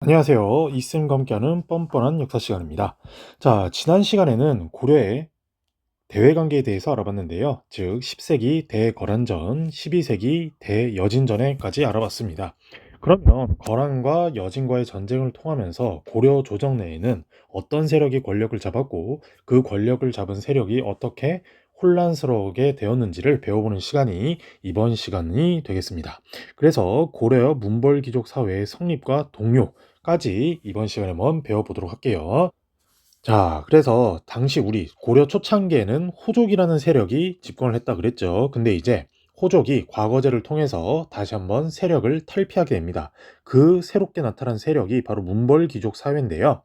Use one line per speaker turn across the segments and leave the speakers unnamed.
안녕하세요. 이쌤과 함께하는 뻔뻔한 역사 시간입니다. 자, 지난 시간에는 고려의 대외관계에 대해서 알아봤는데요. 즉, 10세기 대거란전, 12세기 대여진전에까지 알아봤습니다. 그러면 거란과 여진과의 전쟁을 통하면서 고려 조정 내에는 어떤 세력이 권력을 잡았고 그 권력을 잡은 세력이 어떻게 혼란스러우게 되었는지를 배워보는 시간이 이번 시간이 되겠습니다. 그래서 고려 문벌귀족 사회의 성립과 동요까지 이번 시간에 한번 배워보도록 할게요. 자, 그래서 당시 우리 고려 초창기에는 호족이라는 세력이 집권을 했다 그랬죠. 근데 이제 호족이 과거제를 통해서 다시 한번 세력을 탈피하게 됩니다. 그 새롭게 나타난 세력이 바로 문벌귀족 사회인데요.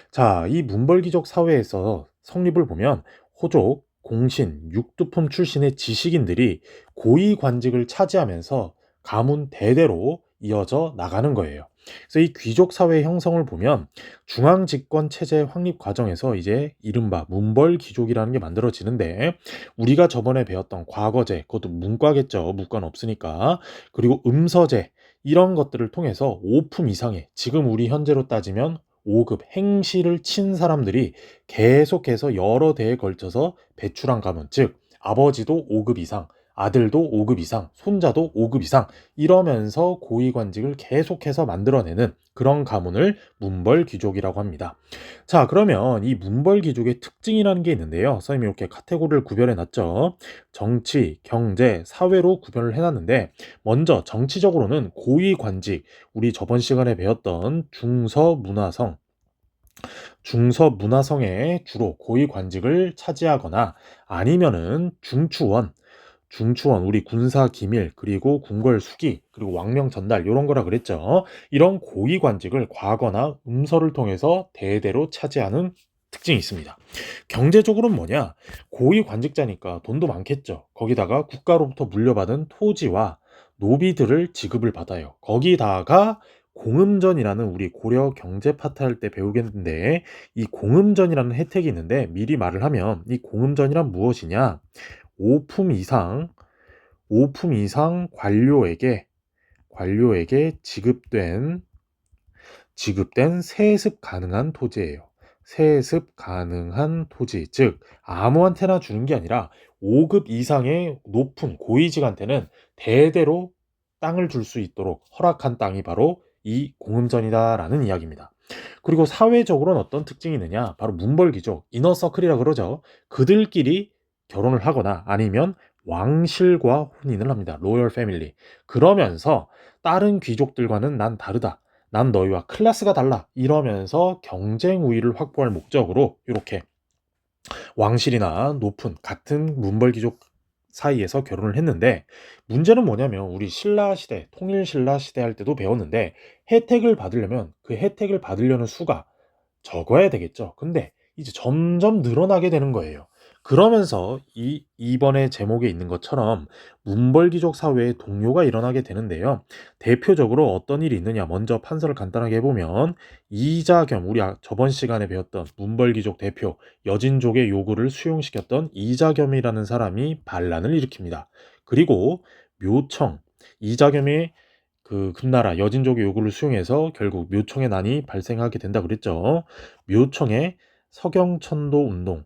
자, 이 문벌귀족 사회에서 성립을 보면 호족, 공신, 육두품 출신의 지식인들이 고위 관직을 차지하면서 가문 대대로 이어져 나가는 거예요. 그래서 이 귀족 사회 형성을 보면 중앙 집권 체제 확립 과정에서 이제 이른바 문벌 귀족이라는 게 만들어지는데, 우리가 저번에 배웠던 과거제, 그것도 문과겠죠. 문과는 없으니까. 그리고 음서제, 이런 것들을 통해서 5품 이상의, 지금 우리 현재로 따지면 5급 행시를 친 사람들이 계속해서 여러 대에 걸쳐서 배출한 가문, 즉 아버지도 5급 이상, 아들도 5급 이상, 손자도 5급 이상, 이러면서 고위관직을 계속해서 만들어내는 그런 가문을 문벌귀족이라고 합니다. 자, 그러면 이 문벌귀족의 특징이라는 게 있는데요. 선생님이 이렇게 카테고리를 구별해 놨죠. 정치, 경제, 사회로 구별을 해놨는데, 먼저 정치적으로는 고위관직, 우리 저번 시간에 배웠던 중서문화성에 주로 고위관직을 차지하거나, 아니면은 중추원, 우리 군사 기밀, 그리고 궁궐 수기, 그리고 왕명 전달, 이런 거라 그랬죠. 이런 고위 관직을 과거나 음서를 통해서 대대로 차지하는 특징이 있습니다. 경제적으로는 뭐냐? 고위 관직자니까 돈도 많겠죠. 거기다가 국가로부터 물려받은 토지와 노비들을 지급을 받아요. 거기다가 공음전이라는, 우리 고려 경제 파트 할 때 배우겠는데, 이 공음전이라는 혜택이 있는데, 미리 말을 하면 이 공음전이란 무엇이냐? 5품 이상, 5품 이상 관료에게 지급된 세습 가능한 토지예요. 세습 가능한 토지, 즉 아무한테나 주는 게 아니라 5급 이상의 높은 고위직한테는 대대로 땅을 줄 수 있도록 허락한 땅이 바로 이 공음전이다라는 이야기입니다. 그리고 사회적으로는 어떤 특징이 있느냐? 바로 문벌귀족, 이너서클이라 그러죠. 그들끼리 결혼을 하거나 아니면 왕실과 혼인을 합니다. 로열 패밀리. 그러면서 다른 귀족들과는 난 다르다, 난 너희와 클래스가 달라, 이러면서 경쟁 우위를 확보할 목적으로 이렇게 왕실이나 높은 같은 문벌귀족 사이에서 결혼을 했는데, 문제는 뭐냐면 우리 신라 시대, 통일 신라 시대 할 때도 배웠는데, 혜택을 받으려면 그 혜택을 받으려는 수가 적어야 되겠죠. 근데 이제 점점 늘어나게 되는 거예요. 그러면서 이번에 제목에 있는 것처럼 문벌귀족 사회에 동요가 일어나게 되는데요. 대표적으로 어떤 일이 있느냐? 먼저 판서를 간단하게 해보면, 이자겸, 우리 저번 시간에 배웠던 문벌귀족 대표 여진족의 요구를 수용시켰던 이자겸이라는 사람이 반란을 일으킵니다. 그리고 묘청, 이자겸이 그 금나라 여진족의 요구를 수용해서 결국 묘청의 난이 발생하게 된다 그랬죠. 묘청의 서경천도 운동,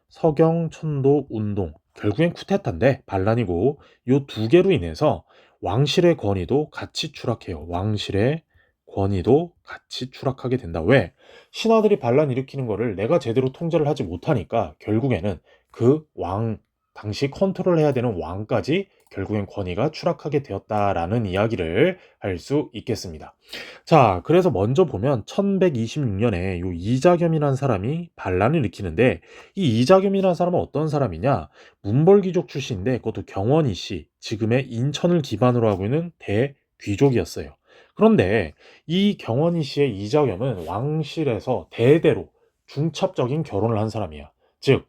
서경천도 운동, 결국엔 쿠데타인데 반란이고, 요 두 개로 인해서 왕실의 권위도 같이 추락해요. 왕실의 권위도 같이 추락하게 된다. 왜? 신하들이 반란 일으키는 거를 내가 제대로 통제를 하지 못하니까 결국에는 그 당시 컨트롤해야 되는 왕까지 결국엔 권위가 추락하게 되었다라는 이야기를 할 수 있겠습니다. 자, 그래서 먼저 보면 1126년에 요 이자겸이라는 사람이 반란을 일으키는데, 이 이자겸이라는 사람은 어떤 사람이냐? 문벌귀족 출신인데, 그것도 경원이 씨, 지금의 인천을 기반으로 하고 있는 대귀족이었어요. 그런데 이 경원이 씨의 이자겸은 왕실에서 대대로 중첩적인 결혼을 한 사람이야. 즉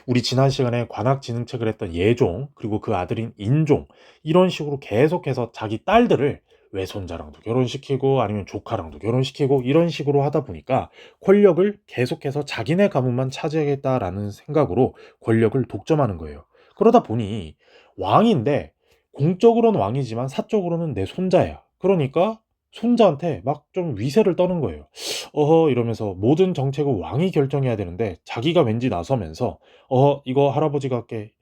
우리 지난 시간에 관악지능책을 했던 예종, 그리고 그 아들인 인종, 이런 식으로 계속해서 자기 딸들을 외손자랑도 결혼시키고 아니면 조카랑도 결혼시키고 이런 식으로 하다 보니까 권력을 계속해서 자기네 가문만 차지하겠다라는 생각으로 권력을 독점하는 거예요. 그러다 보니 왕인데 공적으로는 왕이지만 사적으로는 내 손자야. 그러니까 손자한테 막 좀 위세를 떠는 거예요. 어허 이러면서 모든 정책을 왕이 결정해야 되는데 자기가 왠지 나서면서 이거 할아버지가 할게."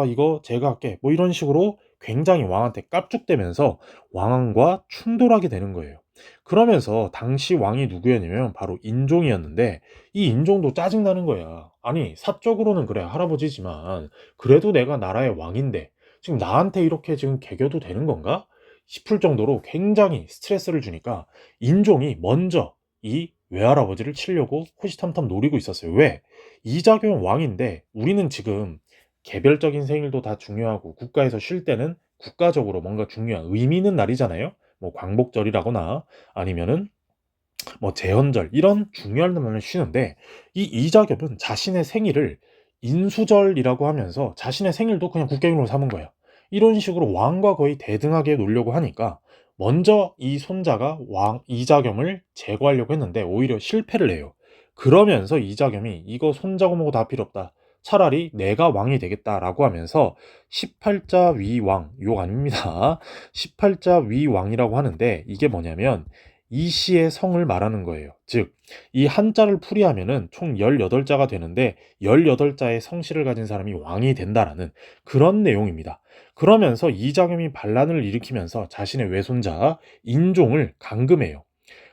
이거 제가 할게." 뭐 이런 식으로 굉장히 왕한테 깝죽대면서 왕과 충돌하게 되는 거예요. 그러면서 당시 왕이 누구였냐면 바로 인종이었는데 이 인종도 짜증나는 거야. 아니 사적으로는 그래 할아버지지만 그래도 내가 나라의 왕인데 지금 나한테 이렇게 지금 개겨도 되는 건가? 싶을 정도로 굉장히 스트레스를 주니까 인종이 먼저 이 외할아버지를 치려고 호시탐탐 노리고 있었어요. 왜? 이자겸 왕인데 우리는 지금 개별적인 생일도 다 중요하고 국가에서 쉴 때는 국가적으로 뭔가 중요한 의미 있는 날이잖아요. 뭐 광복절이라거나 아니면은 뭐 제헌절 이런 중요한 날을 쉬는데 이 이자겸은 자신의 생일을 인수절이라고 하면서 자신의 생일도 그냥 국경일로 삼은 거예요. 이런 식으로 왕과 거의 대등하게 놀려고 하니까 먼저 이 손자가 왕 이자겸을 제거하려고 했는데 오히려 실패를 해요. 그러면서 이자겸이 이거 손자고 뭐고 다 필요 없다. 차라리 내가 왕이 되겠다라고 하면서 18자 위왕 욕 아닙니다. 18자 위왕이라고 하는데 이게 뭐냐면 이 씨의 성을 말하는 거예요. 즉, 이 한자를 풀이하면은 총 18자가 되는데 18자의 성씨를 가진 사람이 왕이 된다라는 그런 내용입니다. 그러면서 이자겸이 반란을 일으키면서 자신의 외손자 인종을 감금해요.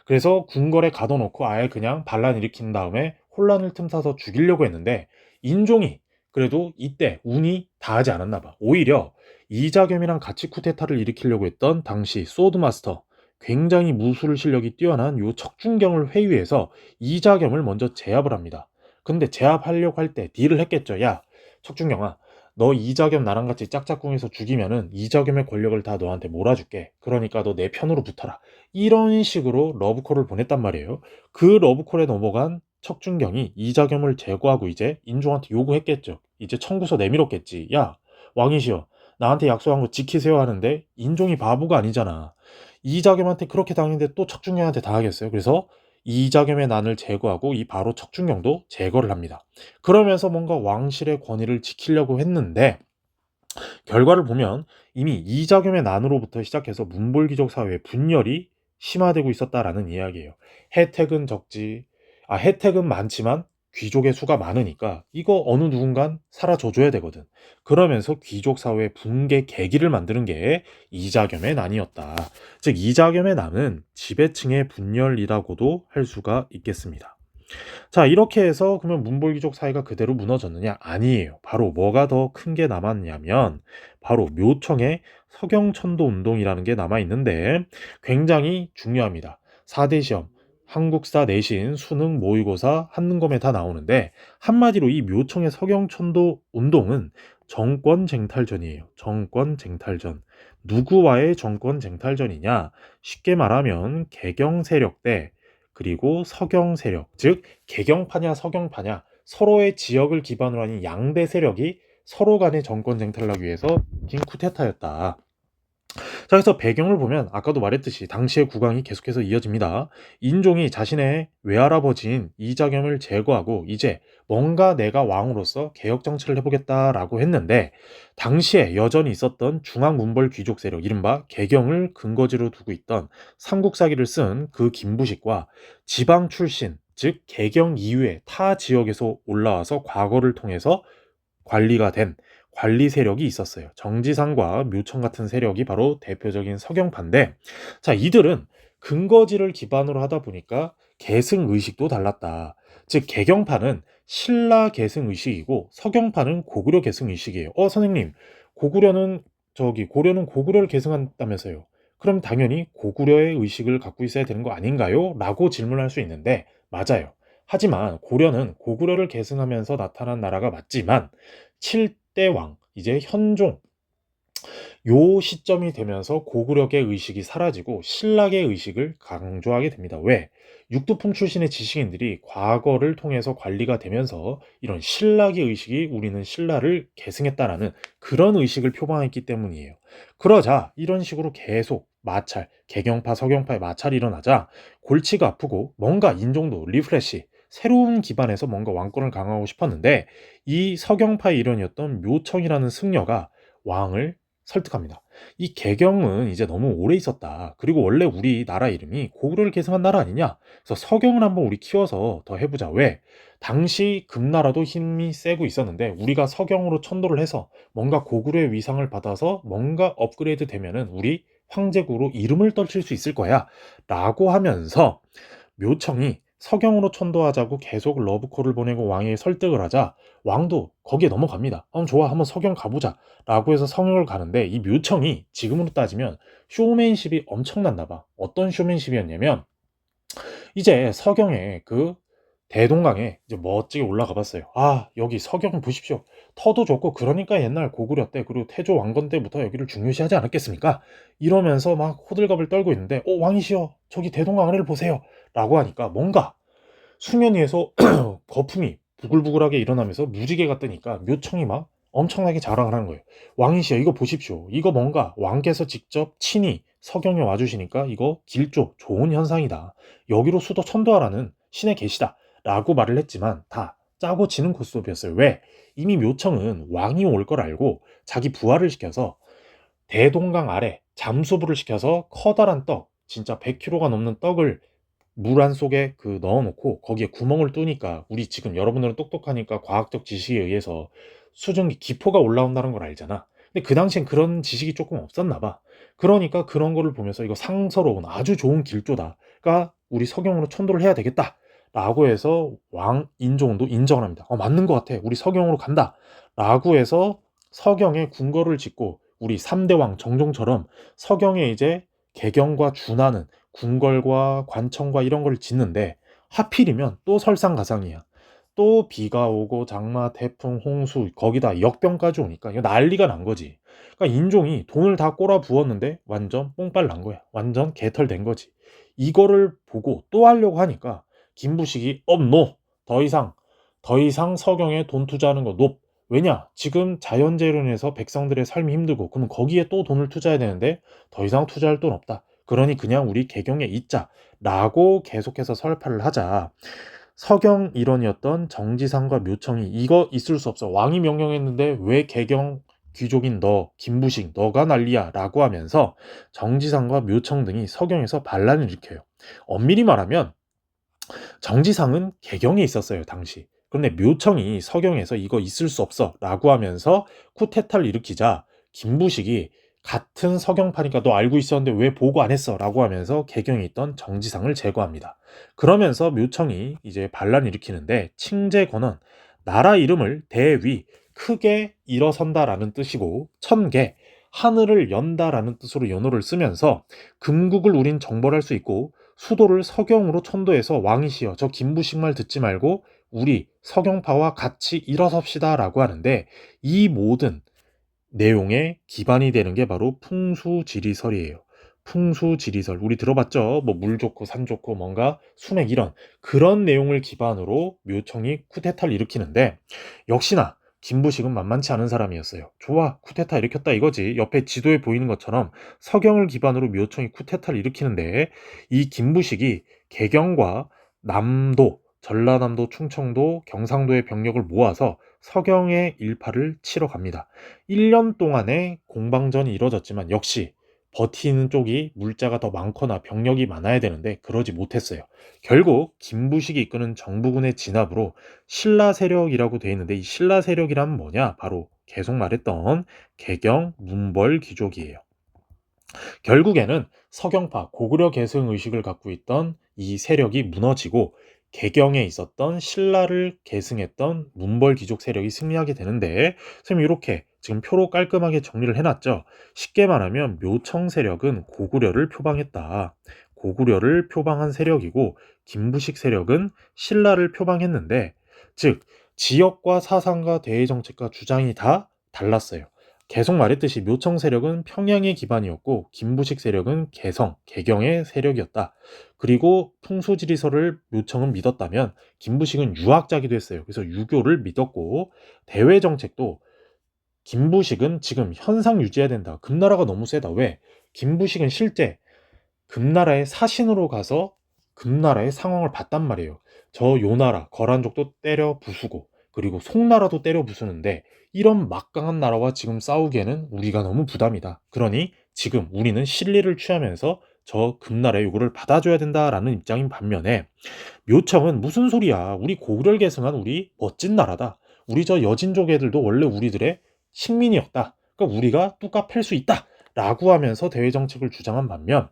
그래서 궁궐에 가둬놓고 아예 그냥 반란 일으킨 다음에 혼란을 틈타서 죽이려고 했는데 인종이 그래도 이때 운이 다하지 않았나 봐. 오히려 이자겸이랑 같이 쿠데타를 일으키려고 했던 당시 소드마스터 굉장히 무술 실력이 뛰어난 요 척준경을 회유해서 이자겸을 먼저 제압을 합니다. 근데 제압하려고 할 때 딜을 했겠죠. 야, 척준경아, 너 이자겸 나랑 같이 짝짝꿍해서 죽이면은 이자겸의 권력을 다 너한테 몰아줄게. 그러니까 너 내 편으로 붙어라. 이런 식으로 러브콜을 보냈단 말이에요. 그 러브콜에 넘어간 척준경이 이자겸을 제거하고 이제 인종한테 요구했겠죠. 이제 청구서 내밀었겠지. 야, 왕이시여, 나한테 약속한 거 지키세요 하는데 인종이 바보가 아니잖아. 이자겸한테 그렇게 당했는데 또 척준경한테 당하겠어요. 그래서 이자겸의 난을 제거하고 이 바로 척준경도 제거를 합니다. 그러면서 뭔가 왕실의 권위를 지키려고 했는데 결과를 보면 이미 이자겸의 난으로부터 시작해서 문벌귀족 사회의 분열이 심화되고 있었다라는 이야기예요. 혜택은 적지, 혜택은 많지만 귀족의 수가 많으니까 이거 어느 누군간 사라져줘야 되거든. 그러면서 귀족 사회의 붕괴 계기를 만드는 게 이자겸의 난이었다. 즉 이자겸의 난은 지배층의 분열이라고도 할 수가 있겠습니다. 자, 이렇게 해서 그러면 문벌귀족 사회가 그대로 무너졌느냐? 아니에요. 바로 뭐가 더 큰 게 남았냐면 바로 묘청의 서경천도 운동이라는 게 남아 있는데 굉장히 중요합니다. 4대 시험 한국사 내신 수능 모의고사 한능검에 다 나오는데 한마디로 이 묘청의 서경천도 운동은 정권 쟁탈전이에요. 정권 쟁탈전. 누구와의 정권 쟁탈전이냐? 쉽게 말하면 개경 세력 대 그리고 서경 세력, 즉 개경파냐 서경파냐 서로의 지역을 기반으로 하는 양대 세력이 서로 간의 정권 쟁탈을 하기 위해서 긴 쿠데타였다. 자, 그래서 배경을 보면 아까도 말했듯이 당시의 국왕이 계속해서 이어집니다. 인종이 자신의 외할아버지인 이자겸을 제거하고 이제 뭔가 내가 왕으로서 개혁 정치를 해보겠다라고 했는데 당시에 여전히 있었던 중앙문벌 귀족 세력 이른바 개경을 근거지로 두고 있던 삼국사기를 쓴 그 김부식과 지방 출신 즉 개경 이후에 타 지역에서 올라와서 과거를 통해서 관리가 된 관리 세력이 있었어요. 정지상과 묘청 같은 세력이 바로 대표적인 서경파인데, 자, 이들은 근거지를 기반으로 하다 보니까 계승 의식도 달랐다. 즉, 개경파는 신라 계승 의식이고 서경파는 고구려 계승 의식이에요. 선생님, 고구려는 고려는 고구려를 계승한다면서요. 그럼 당연히 고구려의 의식을 갖고 있어야 되는 거 아닌가요? 라고 질문할 수 있는데, 맞아요. 하지만 고려는 고구려를 계승하면서 나타난 나라가 맞지만 7대 왕, 이제 현종 요 시점이 되면서 고구려의 의식이 사라지고 신라의 의식을 강조하게 됩니다. 왜? 육두품 출신의 지식인들이 과거를 통해서 관리가 되면서 이런 신라의 의식이 우리는 신라를 계승했다라는 그런 의식을 표방했기 때문이에요. 그러자 이런 식으로 계속 마찰, 개경파, 서경파의 마찰이 일어나자 골치가 아프고 뭔가 인종도 리프레시, 새로운 기반에서 뭔가 왕권을 강화하고 싶었는데 이 서경파의 일원이었던 묘청이라는 승려가 왕을 설득합니다. 이 개경은 이제 너무 오래 있었다. 그리고 원래 우리 나라 이름이 고구려를 계승한 나라 아니냐? 그래서 서경을 한번 우리 키워서 더 해보자. 왜? 당시 금나라도 힘이 세고 있었는데 우리가 서경으로 천도를 해서 뭔가 고구려의 위상을 받아서 뭔가 업그레이드 되면은 우리 황제국으로 이름을 떨칠 수 있을 거야. 라고 하면서 묘청이 서경으로 천도하자고 계속 러브콜을 보내고 왕에게 설득을 하자 왕도 거기에 넘어갑니다. 좋아, 한번 서경 가보자 라고 해서 성역을 가는데, 이 묘청이 지금으로 따지면 쇼맨십이 엄청났나 봐. 어떤 쇼맨십이었냐면 이제 서경에 그 대동강에 이제 멋지게 올라가 봤어요. 아, 여기 서경 보십시오. 터도 좋고 그러니까 옛날 고구려 때 그리고 태조 왕건 때부터 여기를 중요시하지 않았겠습니까? 이러면서 막 호들갑을 떨고 있는데 왕이시여, 저기 대동강 아래를 보세요 라고 하니까 뭔가 수면 위에서 거품이 부글부글하게 일어나면서 무지개가 뜨니까 묘청이 막 엄청나게 자랑을 하는 거예요. 왕이시여, 이거 보십시오. 이거 뭔가 왕께서 직접 친히 서경에 와주시니까 이거 길조 좋은 현상이다. 여기로 수도 천도하라는 신의 계시다 라고 말을 했지만 다 짜고 치는 고스톱이었어요. 왜? 이미 묘청은 왕이 올 걸 알고 자기 부하를 시켜서 대동강 아래 잠수부를 시켜서 커다란 떡, 진짜 100kg가 넘는 떡을 물 안 속에 넣어놓고 거기에 구멍을 뚫으니까, 우리 지금 여러분들은 똑똑하니까 과학적 지식에 의해서 수증기 기포가 올라온다는 걸 알잖아. 근데 그 당시엔 그런 지식이 조금 없었나 봐. 그러니까 그런 거를 보면서 이거 상서로운 아주 좋은 길조다. 그러니까 우리 서경으로 천도를 해야 되겠다. 라고 해서 왕 인종도 인정을 합니다. 맞는 것 같아. 우리 서경으로 간다. 라고 해서 서경에 궁궐을 짓고 우리 3대 왕 정종처럼 서경에 이제 개경과 준하는 궁궐과 관청과 이런 걸 짓는데, 하필이면 또 설상가상이야. 또 비가 오고 장마, 태풍, 홍수, 거기다 역병까지 오니까 이거 난리가 난 거지. 그러니까 인종이 돈을 다 꼬라 부었는데 완전 뽕빨 난 거야. 완전 개털된 거지. 이거를 보고 또 하려고 하니까 김부식이 노. 더 이상 서경에 돈 투자하는 거 높. 왜냐? 지금 자연재해로 인해서 백성들의 삶이 힘들고, 그러면 거기에 또 돈을 투자해야 되는데 더 이상 투자할 돈 없다. 그러니 그냥 우리 개경에 있자 라고 계속해서 설파를 하자 서경 일원이었던 정지상과 묘청이 이거 있을 수 없어. 왕이 명령했는데 왜 개경 귀족인 너, 김부식, 너가 난리야 라고 하면서 정지상과 묘청 등이 서경에서 반란을 일으켜요. 엄밀히 말하면 정지상은 개경에 있었어요, 당시. 그런데 묘청이 서경에서 이거 있을 수 없어 라고 하면서 쿠데타를 일으키자 김부식이 같은 서경파니까 너 알고 있었는데 왜 보고 안 했어 라고 하면서 개경에 있던 정지상을 제거합니다. 그러면서 묘청이 이제 반란을 일으키는데, 칭제권은 나라 이름을 대위, 크게 일어선다라는 뜻이고, 천개, 하늘을 연다라는 뜻으로 연호를 쓰면서 금국을 우린 정벌할 수 있고 수도를 서경으로 천도해서 왕이시여 저 김부식 말 듣지 말고 우리 서경파와 같이 일어섭시다 라고 하는데, 이 모든 내용의 기반이 되는 게 바로 풍수지리설이에요. 풍수지리설 우리 들어봤죠? 뭐 물 좋고 산 좋고 뭔가 수맥 이런 그런 내용을 기반으로 묘청이 쿠데타를 일으키는데, 역시나 김부식은 만만치 않은 사람이었어요. 좋아, 쿠데타 일으켰다 이거지. 옆에 지도에 보이는 것처럼 서경을 기반으로 묘청이 쿠데타를 일으키는데, 이 김부식이 개경과 남도, 전라남도, 충청도, 경상도의 병력을 모아서 서경의 일파를 치러 갑니다. 1년 동안의 공방전이 이뤄졌지만 역시 버티는 쪽이 물자가 더 많거나 병력이 많아야 되는데 그러지 못했어요. 결국 김부식이 이끄는 정부군의 진압으로 신라 세력이라고 되어 있는데, 이 신라 세력이란 뭐냐? 바로 계속 말했던 개경, 문벌 귀족이에요. 결국에는 서경파, 고구려 계승 의식을 갖고 있던 이 세력이 무너지고 개경에 있었던 신라를 계승했던 문벌 귀족 세력이 승리하게 되는데, 선생님 이렇게 지금 표로 깔끔하게 정리를 해놨죠. 쉽게 말하면 묘청 세력은 고구려를 표방했다. 고구려를 표방한 세력이고 김부식 세력은 신라를 표방했는데, 즉 지역과 사상과 대외 정책과 주장이 다 달랐어요. 계속 말했듯이 묘청 세력은 평양의 기반이었고 김부식 세력은 개성, 개경의 세력이었다. 그리고 풍수지리설을 묘청은 믿었다면 김부식은 유학자기도 했어요. 그래서 유교를 믿었고, 대외 정책도 김부식은 지금 현상 유지해야 된다. 금나라가 너무 세다. 왜? 김부식은 실제 금나라의 사신으로 가서 금나라의 상황을 봤단 말이에요. 저 요나라 거란족도 때려 부수고, 그리고 송나라도 때려 부수는데 이런 막강한 나라와 지금 싸우기에는 우리가 너무 부담이다. 그러니 지금 우리는 실리를 취하면서 저 금날의 요구를 받아줘야 된다라는 입장인 반면에 묘청은 무슨 소리야. 우리 고구려를 계승한 우리 멋진 나라다. 우리 저 여진족 애들도 원래 우리들의 식민이었다. 그러니까 우리가 뚜까 팰 수 있다. 라고 하면서 대외 정책을 주장한 반면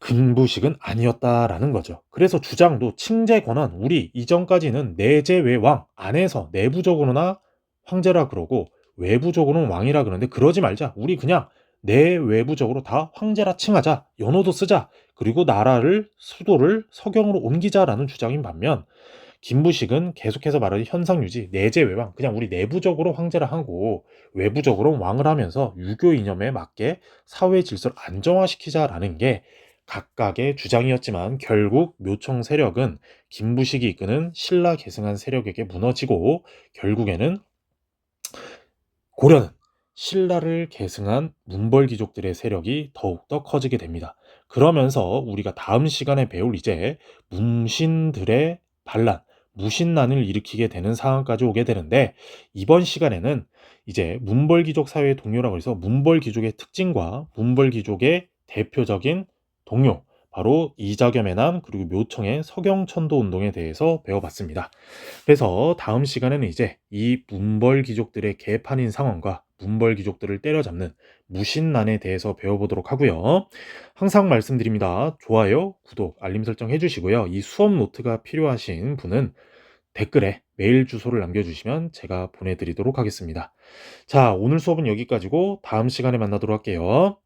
근부식은 아니었다라는 거죠. 그래서 주장도 칭제 권한 우리 이전까지는 내제 외왕 안에서 내부적으로나 황제라 그러고 외부적으로는 왕이라 그러는데 그러지 말자. 우리 그냥 내외부적으로 다 황제라 칭하자. 연호도 쓰자. 그리고 나라를 수도를 서경으로 옮기자라는 주장인 반면 김부식은 계속해서 말하는 현상 유지, 내재 외왕, 그냥 우리 내부적으로 황제를 하고 외부적으로 왕을 하면서 유교 이념에 맞게 사회 질서를 안정화시키자라는 게 각각의 주장이었지만 결국 묘청 세력은 김부식이 이끄는 신라 계승한 세력에게 무너지고 결국에는 고려는 신라를 계승한 문벌 귀족들의 세력이 더욱더 커지게 됩니다. 그러면서 우리가 다음 시간에 배울 이제 문신들의 반란, 무신난을 일으키게 되는 상황까지 오게 되는데 이번 시간에는 이제 문벌 귀족 사회의 동요라고 해서 문벌 귀족의 특징과 문벌 귀족의 대표적인 동요, 바로 이자겸의 난 그리고 묘청의 서경천도 운동에 대해서 배워봤습니다. 그래서 다음 시간에는 이제 이 문벌 귀족들의 개판인 상황과 문벌 귀족들을 때려잡는 무신난에 대해서 배워보도록 하고요. 항상 말씀드립니다. 좋아요, 구독, 알림 설정 해주시고요. 이 수업 노트가 필요하신 분은 댓글에 메일 주소를 남겨주시면 제가 보내드리도록 하겠습니다. 자, 오늘 수업은 여기까지고 다음 시간에 만나도록 할게요.